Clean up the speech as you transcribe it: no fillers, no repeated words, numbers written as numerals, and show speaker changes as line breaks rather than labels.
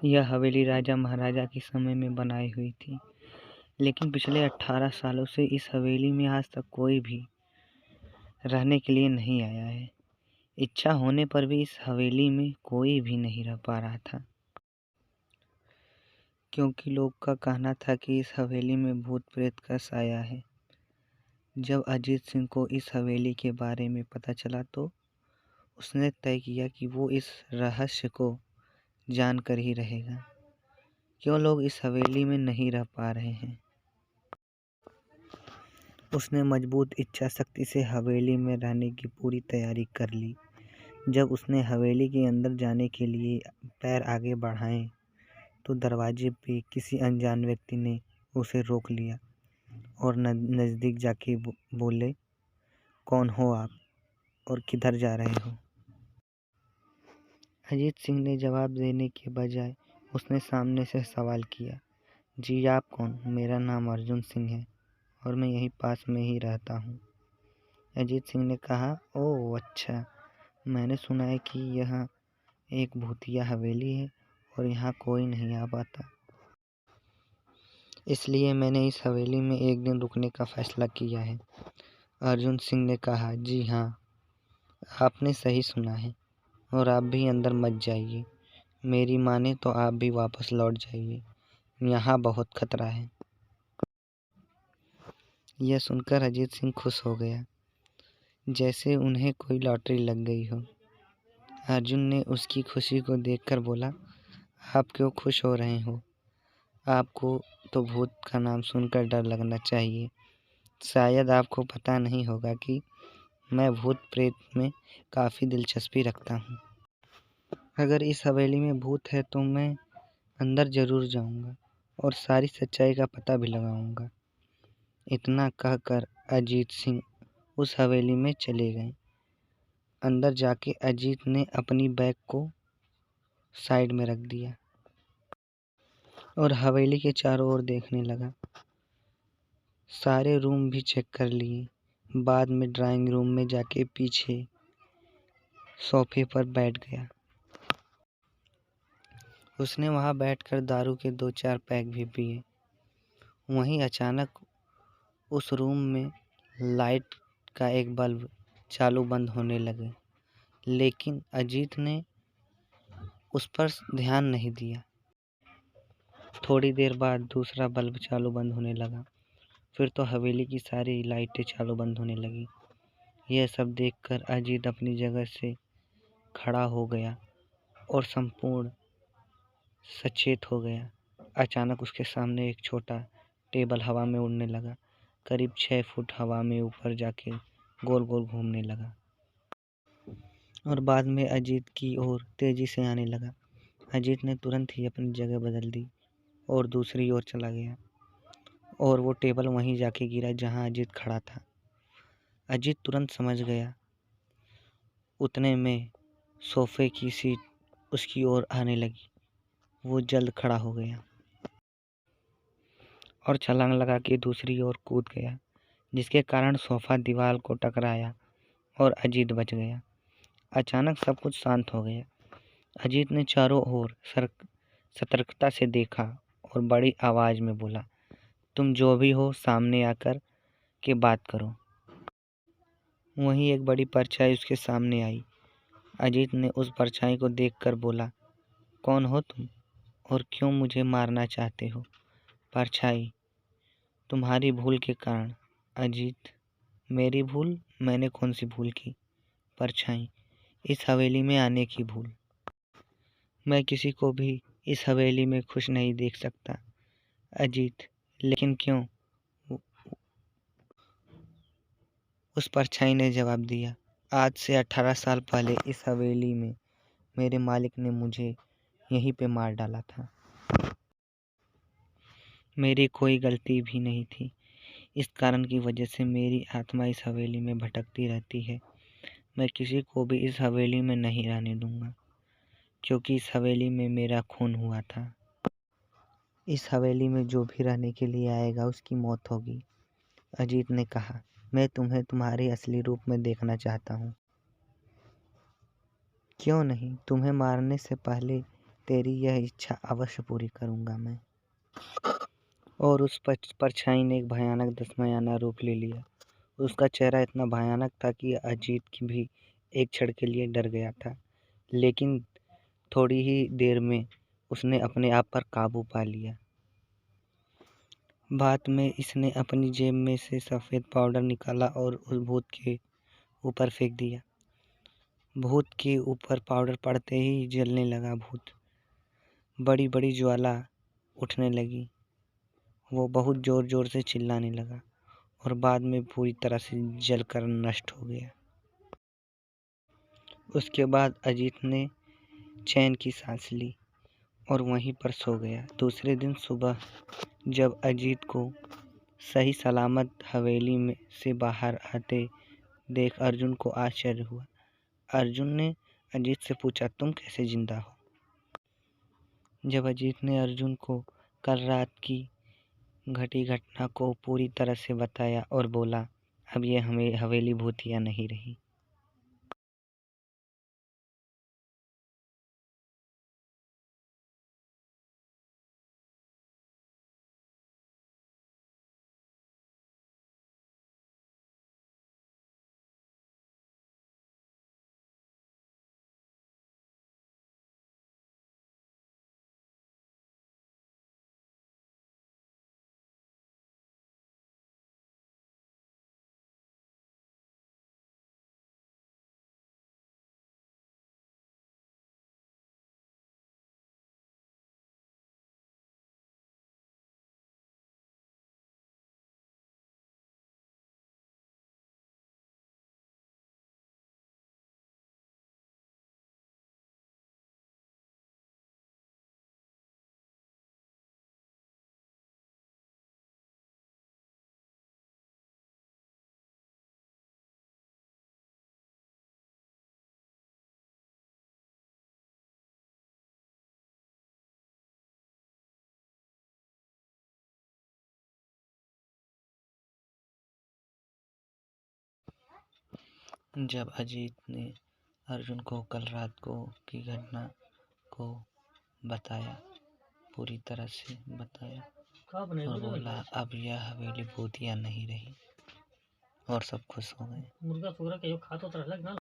यह हवेली राजा महाराजा के समय में बनाई हुई थी, लेकिन पिछले 18 सालों से इस हवेली में आज तक कोई भी रहने के लिए नहीं आया है। इच्छा होने पर भी इस हवेली में कोई भी नहीं रह पा रहा था, क्योंकि लोग का कहना था कि इस हवेली में भूत प्रेत का साया है। जब अजीत सिंह को इस हवेली के बारे में पता चला तो उसने तय किया कि वो इस रहस्य को जानकर ही रहेगा। क्यों लोग इस हवेली में नहीं रह पा रहे हैं? उसने मजबूत इच्छा शक्ति से हवेली में रहने की पूरी तैयारी कर ली। जब उसने हवेली के अंदर जाने के लिए पैर आगे बढ़ाए तो दरवाजे पे किसी अनजान व्यक्ति ने उसे रोक लिया और नज़दीक जाके बोले, कौन हो आप और किधर जा रहे हो? अजीत सिंह ने जवाब देने के बजाय उसने सामने से सवाल किया, जी आप कौन? मेरा नाम अर्जुन सिंह है और मैं यहीं पास में ही रहता हूँ। अजीत सिंह ने कहा, ओह अच्छा, मैंने सुना है कि यह एक भूतिया हवेली है और यहाँ कोई नहीं आ पाता, इसलिए मैंने इस हवेली में एक दिन रुकने का फैसला किया है। अर्जुन सिंह ने कहा, जी हाँ, आपने सही सुना है और आप भी अंदर मत जाइए। मेरी माने तो आप भी वापस लौट जाइए, यहाँ बहुत खतरा है। यह सुनकर अजीत सिंह खुश हो गया, जैसे उन्हें कोई लॉटरी लग गई हो। अर्जुन ने उसकी खुशी को देखकर बोला, आप क्यों खुश हो रहे हो? आपको तो भूत का नाम सुनकर डर लगना चाहिए। शायद आपको पता नहीं होगा कि मैं भूत प्रेत में काफ़ी दिलचस्पी रखता हूँ। अगर इस हवेली में भूत है तो मैं अंदर ज़रूर जाऊँगा और सारी सच्चाई का पता भी लगाऊँगा। इतना कहकर अजीत सिंह उस हवेली में चले गए। अंदर जाके अजीत ने अपनी बैग को साइड में रख दिया और हवेली के चारों ओर देखने लगा। सारे रूम भी चेक कर लिए। बाद में ड्राइंग रूम में जाके पीछे सोफे पर बैठ गया। उसने वहां बैठकर दारू के 2-4 पैक भी पिए। वहीं अचानक उस रूम में लाइट का एक बल्ब चालू बंद होने लगे, लेकिन अजीत ने उस पर ध्यान नहीं दिया। थोड़ी देर बाद दूसरा बल्ब चालू बंद होने लगा। फिर तो हवेली की सारी लाइटें चालू बंद होने लगी। यह सब देखकर अजीत अपनी जगह से खड़ा हो गया और संपूर्ण सचेत हो गया। अचानक उसके सामने एक छोटा टेबल हवा में उड़ने लगा। करीब 6 फुट हवा में ऊपर जाके गोल गोल घूमने लगा और बाद में अजीत की ओर तेजी से आने लगा। अजीत ने तुरंत ही अपनी जगह बदल दी और दूसरी ओर चला गया और वो टेबल वहीं जाके गिरा जहां अजीत खड़ा था। अजीत तुरंत समझ गया। उतने में सोफे की सीट उसकी ओर आने लगी। वो जल्द खड़ा हो गया और छलांग लगा के दूसरी ओर कूद गया, जिसके कारण सोफा दीवार को टकराया और अजीत बच गया। अचानक सब कुछ शांत हो गया। अजीत ने चारों ओर सतर्कता से देखा और बड़ी आवाज में बोला, तुम जो भी हो सामने आकर के बात करो। वहीं एक बड़ी परछाई उसके सामने आई। अजीत ने उस परछाई को देखकर बोला, कौन हो तुम और क्यों मुझे मारना चाहते हो? परछाई, तुम्हारी भूल के कारण। अजीत, मेरी भूल? मैंने कौन सी भूल की? परछाई, इस हवेली में आने की भूल। मैं किसी को भी इस हवेली में खुश नहीं देख सकता। अजीत, लेकिन क्यों? उस परछाई ने जवाब दिया, आज से 18 साल पहले इस हवेली में मेरे मालिक ने मुझे यहीं पे मार डाला था। मेरी कोई गलती भी नहीं थी। इस कारण की वजह से मेरी आत्मा इस हवेली में भटकती रहती है। मैं किसी को भी इस हवेली में नहीं रहने दूंगा, क्योंकि इस हवेली में मेरा खून हुआ था। इस हवेली में जो भी रहने के लिए आएगा उसकी मौत होगी। अजीत ने कहा, मैं तुम्हें तुम्हारे असली रूप में देखना चाहता हूँ। क्यों नहीं? तुम्हें मारने से पहले तेरी यह इच्छा अवश्य पूरी करूँगा मैं। और उस परछाई ने एक भयानक दसमयाना रूप ले लिया। उसका चेहरा इतना भयानक था कि अजीत की भी एक क्षण के लिए डर गया था, लेकिन थोड़ी ही देर में उसने अपने आप पर काबू पा लिया। बाद में इसने अपनी जेब में से सफ़ेद पाउडर निकाला और उस भूत के ऊपर फेंक दिया। भूत के ऊपर पाउडर पड़ते ही जलने लगा भूत। बड़ी बड़ी ज्वाला उठने लगी। वो बहुत ज़ोर ज़ोर से चिल्लाने लगा और बाद में पूरी तरह से जलकर नष्ट हो गया। उसके बाद अजीत ने चैन की सांस ली और वहीं पर सो गया। दूसरे दिन सुबह जब अजीत को सही सलामत हवेली में से बाहर आते देख अर्जुन को आश्चर्य हुआ। अर्जुन ने अजीत से पूछा, तुम कैसे जिंदा हो? जब अजीत ने अर्जुन को कल रात की घटी घटना को पूरी तरह से बताया और बोला, अब ये हमें हवेली भूतिया नहीं रही। जब अजीत ने अर्जुन को कल रात को की घटना को बताया, पूरी तरह से बताया और बोला, अब यह हवेली भूतिया नहीं रही, और सब खुश हो गए।